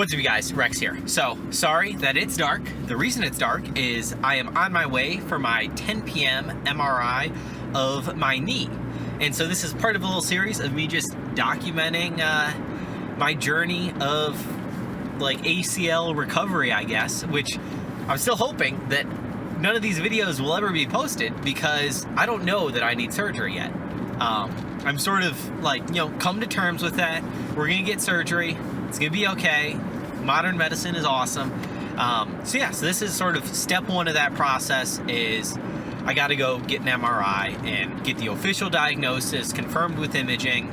What's up, you guys? Rex here. So, sorry that it's dark. The reason it's dark is I am on my way for my 10 p.m. MRI of my knee. And so this is part of a little series of me just documenting my journey of like ACL recovery, I guess, which I'm still hoping that none of these videos will ever be posted because I don't know that I need surgery yet. I'm sort of like, come to terms with that. We're gonna get surgery. It's gonna be okay. Modern medicine is awesome. So this is sort of step one of that process is I gotta go get an MRI and get the official diagnosis confirmed with imaging.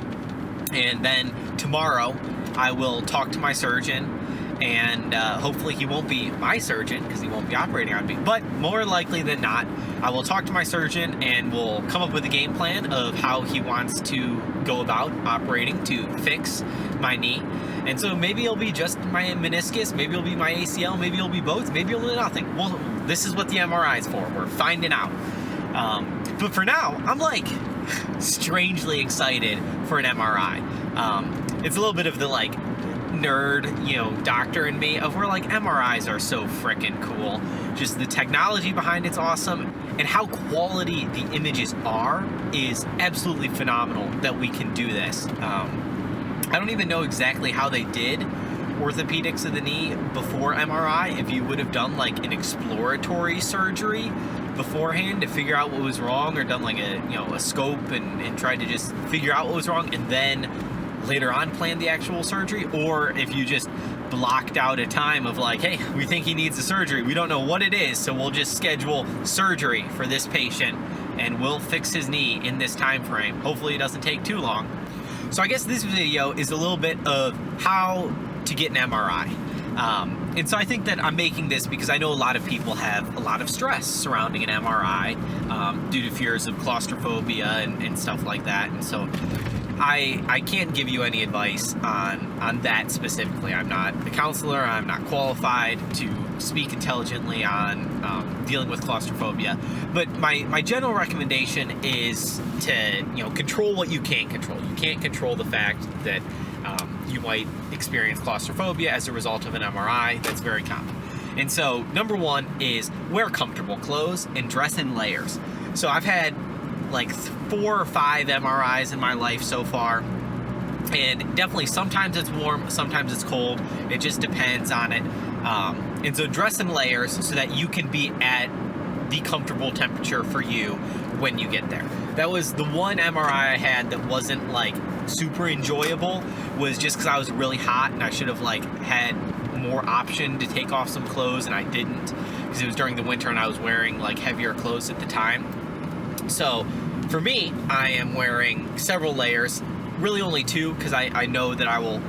And then tomorrow I will talk to my surgeon, and hopefully he won't be my surgeon because he won't be operating on me, but more likely than not, I will talk to my surgeon and we'll come up with a game plan of how he wants to go about operating to fix my knee. And so maybe it'll be just my meniscus, maybe it'll be my ACL, maybe it'll be both, maybe it'll be nothing. Well, this is what the MRI is for. We're finding out. But for now, I'm like strangely excited for an MRI. It's a little bit of the like nerd, doctor in me of where like MRIs are so freaking cool. Just the technology behind it's awesome, and how quality the images are is absolutely phenomenal that we can do this. I don't even know exactly how they did orthopedics of the knee before MRI, if you would have done like an exploratory surgery beforehand to figure out what was wrong, or done like a scope and tried to just figure out what was wrong and then later on plan the actual surgery, or if you just blocked out a time of like, hey, we think he needs a surgery, we don't know what it is, so we'll just schedule surgery for this patient and we'll fix his knee in this time frame. Hopefully it doesn't take too long. So I guess this video is a little bit of how to get an MRI. And so I think that I'm making this because I know a lot of people have a lot of stress surrounding an MRI due to fears of claustrophobia and stuff like that. And so I can't give you any advice on that specifically. I'm not a counselor. I'm not qualified to speak intelligently on dealing with claustrophobia. But my general recommendation is to control what you can control. You can't control the fact that you might experience claustrophobia as a result of an MRI. That's very common. And so number one is wear comfortable clothes and dress in layers. So I've had like 4 or 5 MRIs in my life so far, and definitely sometimes it's warm, sometimes it's cold. It just depends on it. And so dress in layers so that you can be at the comfortable temperature for you when you get there. That was the one MRI I had that wasn't like super enjoyable, was just because I was really hot and I should have like had more option to take off some clothes, and I didn't because it was during the winter and I was wearing like heavier clothes at the time. So for me, I am wearing several layers, really only 2, because I know that I will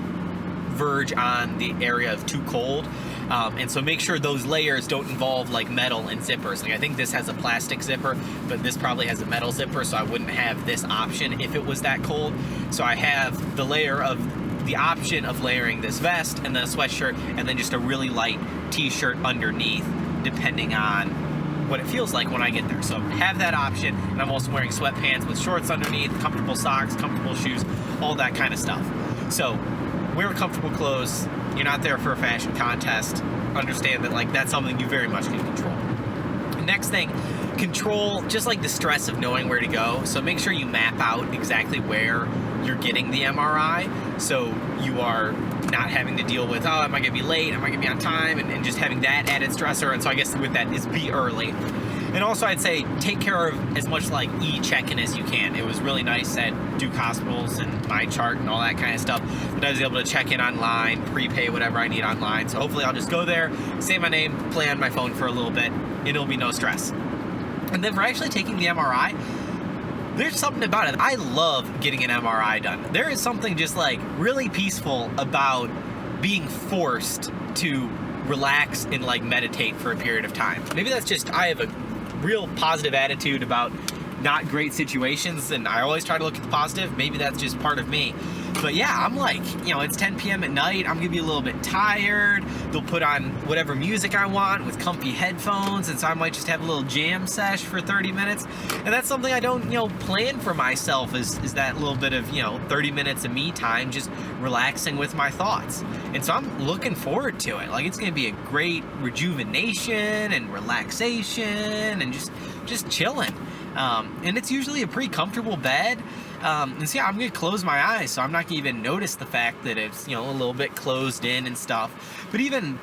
verge on the area of too cold. And so make sure those layers don't involve like metal and zippers. Like I think this has a plastic zipper, but this probably has a metal zipper, so I wouldn't have this option if it was that cold. So I have the option of layering this vest and then a sweatshirt and then just a really light t-shirt underneath, depending on what it feels like when I get there. So have that option. And I'm also wearing sweatpants with shorts underneath, comfortable socks, comfortable shoes, all that kind of stuff. So wear comfortable clothes. You're not there for a fashion contest. Understand that like that's something you very much can control. Next thing, control just like the stress of knowing where to go. So make sure you map out exactly where you're getting the MRI, so you are not having to deal with, oh, am I gonna be late, am I gonna be on time, and just having that added stressor. And so I guess with that is be early. And also I'd say take care of as much like e-check-in as you can. It was really nice at Duke Hospitals and My Chart and all that kind of stuff that I was able to check in online, prepay whatever I need online. So hopefully I'll just go there, say my name, play on my phone for a little bit, and it'll be no stress. And then for actually taking the MRI, there's something about it. I love getting an MRI done. There is something just like really peaceful about being forced to relax and like meditate for a period of time. Maybe that's just, I have a real positive attitude about not great situations, and I always try to look at the positive. Maybe that's just part of me. But yeah, I'm like, you know, it's 10 p.m. at night, I'm gonna be a little bit tired. They'll put on whatever music I want with comfy headphones, and so I might just have a little jam sesh for 30 minutes. And that's something I don't, you know, plan for myself, is that little bit of, you know, 30 minutes of me time, just relaxing with my thoughts. And so I'm looking forward to it. Like, it's gonna be a great rejuvenation and relaxation and just chilling. And it's usually a pretty comfortable bed. And so yeah, I'm gonna close my eyes, so I'm not gonna even notice the fact that it's, you know, a little bit closed in and stuff. But even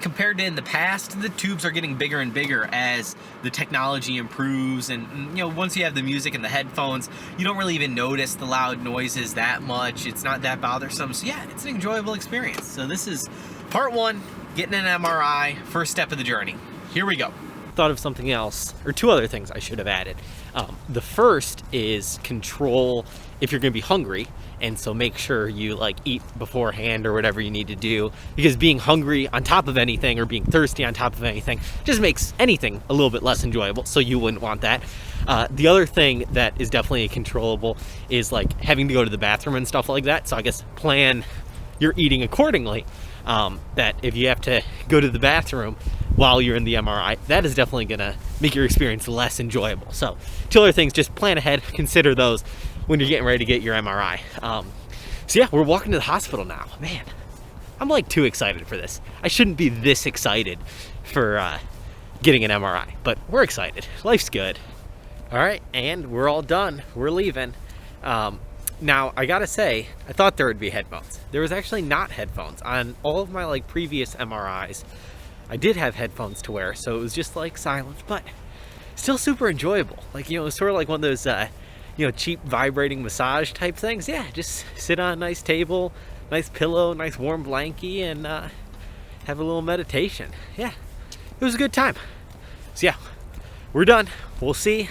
compared to in the past, the tubes are getting bigger and bigger as the technology improves, and you know, once you have the music and the headphones, you don't really even notice the loud noises that much. It's not that bothersome. So yeah, it's an enjoyable experience. So this is part one, getting an MRI, first step of the journey. Here we go. Thought of something else, or two other things I should have added. The first is control if you're gonna be hungry, and so make sure you like eat beforehand or whatever you need to do, because being hungry on top of anything or being thirsty on top of anything just makes anything a little bit less enjoyable, so you wouldn't want that. The other thing that is definitely controllable is like having to go to the bathroom and stuff like that, so I guess plan your eating accordingly. That if you have to go to the bathroom while you're in the MRI, that is definitely gonna make your experience less enjoyable. So two other things, just plan ahead, consider those when you're getting ready to get your MRI. So yeah, we're walking to the hospital now. Man, I'm like too excited for this. I shouldn't be this excited for getting an MRI, but we're excited. Life's good. All right, and we're all done. We're leaving. Now, I gotta say, I thought there would be headphones. There was actually not headphones. On all of my like previous MRIs, I did have headphones to wear, so it was just like silence, but still super enjoyable. Like, you know, it's sort of like one of those, you know, cheap vibrating massage type things. Yeah, just sit on a nice table, nice pillow, nice warm blankie, and have a little meditation. Yeah, it was a good time. So yeah, we're done. We'll see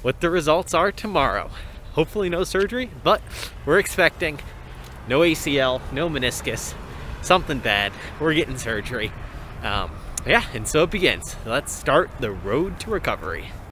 what the results are tomorrow. Hopefully no surgery, but we're expecting no ACL, no meniscus, something bad. We're getting surgery. Yeah, and so it begins. Let's start the road to recovery.